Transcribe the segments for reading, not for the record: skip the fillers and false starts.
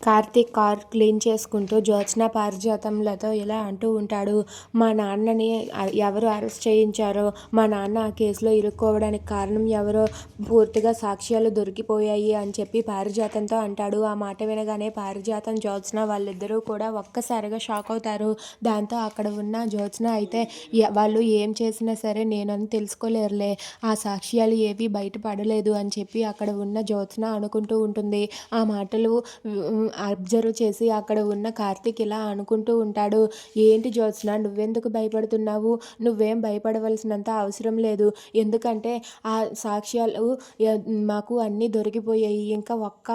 Karthik car clean చేసుకుంటూ జ్యోత్స్న పారిజాతంలతో ఇలా అంటూ ఉంటాడు. మా నాన్నని ఎవరు అరెస్ట్ చేయించారో, మా నాన్న ఆ కేసులో ఇరుక్కోవడానికి కారణం ఎవరో పూర్తిగా సాక్ష్యాలు దొరికిపోయాయి అని చెప్పి పారిజాతంతో అంటాడు. ఆ మాట వినగానే పారిజాతం, జ్యోత్స్న వాళ్ళిద్దరూ కూడా ఒక్కసారిగా షాక్ అవుతారు. దాంతో అక్కడ ఉన్న జ్యోత్స్న అయితే వాళ్ళు ఏం చేసినా సరే నేనని తెలుసుకోలేరులే, ఆ సాక్ష్యాలు ఏవి బయటపడలేదు అని చెప్పి అక్కడ ఉన్న జ్యోత్స్న అనుకుంటూ ఉంటుంది. ఆ మాటలు అబ్జర్వ్ చేసి అక్కడ ఉన్న కార్తీక్ ఇలా అనుకుంటూ ఉంటాడు. ఏంటి జ్యోత్స్న, నువ్వెందుకు భయపడుతున్నావు? నువ్వేం భయపడవలసినంత అవసరం లేదు. ఎందుకంటే ఆ సాక్ష్యాలు మాకు అన్నీ దొరికిపోయాయి. ఇంకా ఒక్క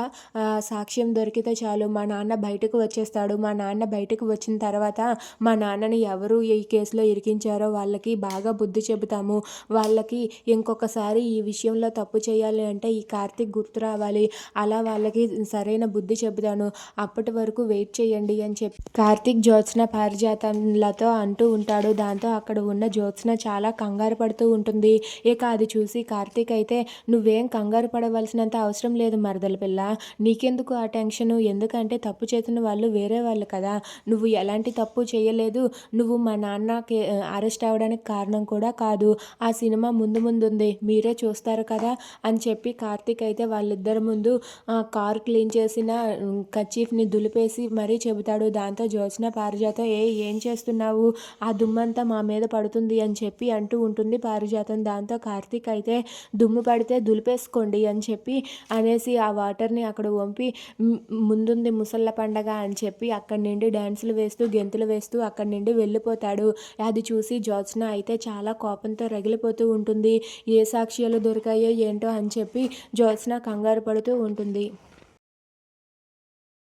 సాక్ష్యం దొరికితే చాలు, మా నాన్న బయటకు వచ్చేస్తాడు. మా నాన్న బయటకు వచ్చిన తర్వాత మా నాన్నని ఎవరు ఈ కేసులో ఇరికించారో వాళ్ళకి బాగా బుద్ధి చెబుతాము. వాళ్ళకి ఇంకొకసారి ఈ విషయంలో తప్పు చేయాలి అంటే ఈ కార్తీక్ గుర్తు రావాలి. అలా వాళ్ళకి సరైన బుద్ధి చెబుతాను. అప్పటి వరకు వెయిట్ చేయండి అని చెప్పి కార్తీక్ జ్యోత్స్న పారిజాతంలతో అంటూ ఉంటాడు. దాంతో అక్కడ ఉన్న జ్యోత్స్న చాలా కంగారు పడుతూ ఉంటుంది. ఇక అది చూసి కార్తీక్ అయితే, నువ్వేం కంగారు పడవలసినంత అవసరం లేదు మరదల పిల్ల, నీకెందుకు ఆ టెన్షను? ఎందుకంటే తప్పు చేసిన వాళ్ళు వేరే వాళ్ళు కదా, నువ్వు ఎలాంటి తప్పు చేయలేదు. నువ్వు మా నాన్నకి అరెస్ట్ అవ్వడానికి కారణం కూడా కాదు. ఆ సినిమా ముందు ముందు ఉంది, మీరే చూస్తారు కదా అని చెప్పి కార్తీక్ అయితే వాళ్ళిద్దరి ముందు కారు క్లీన్ చేసిన కర్చీఫ్ని దులిపేసి మరీ చెబుతాడు. దాంతో జ్యోత్స్న పారిజాతం, ఏం చేస్తున్నావు? ఆ దుమ్మంతా మా మీద పడుతుంది అని చెప్పి అంటూ ఉంటుంది పారిజాతం. దాంతో కార్తీక్ అయితే, దుమ్ము పడితే దులిపేసుకోండి అని చెప్పి అనేసి ఆ వాటర్ని అక్కడ వంపి ముందుంది ముసళ్ళ పండగ అని చెప్పి అక్కడి నుండి డ్యాన్సులు వేస్తూ గెంతులు వేస్తూ అక్కడి నుండి వెళ్ళిపోతాడు. అది చూసి జ్యోత్స్న అయితే చాలా కోపంతో రగిలిపోతూ ఉంటుంది. ఏ సాక్ష్యాలు దొరికాయో ఏంటో అని చెప్పి జ్యోత్స్న కంగారు పడుతూ ఉంటుంది.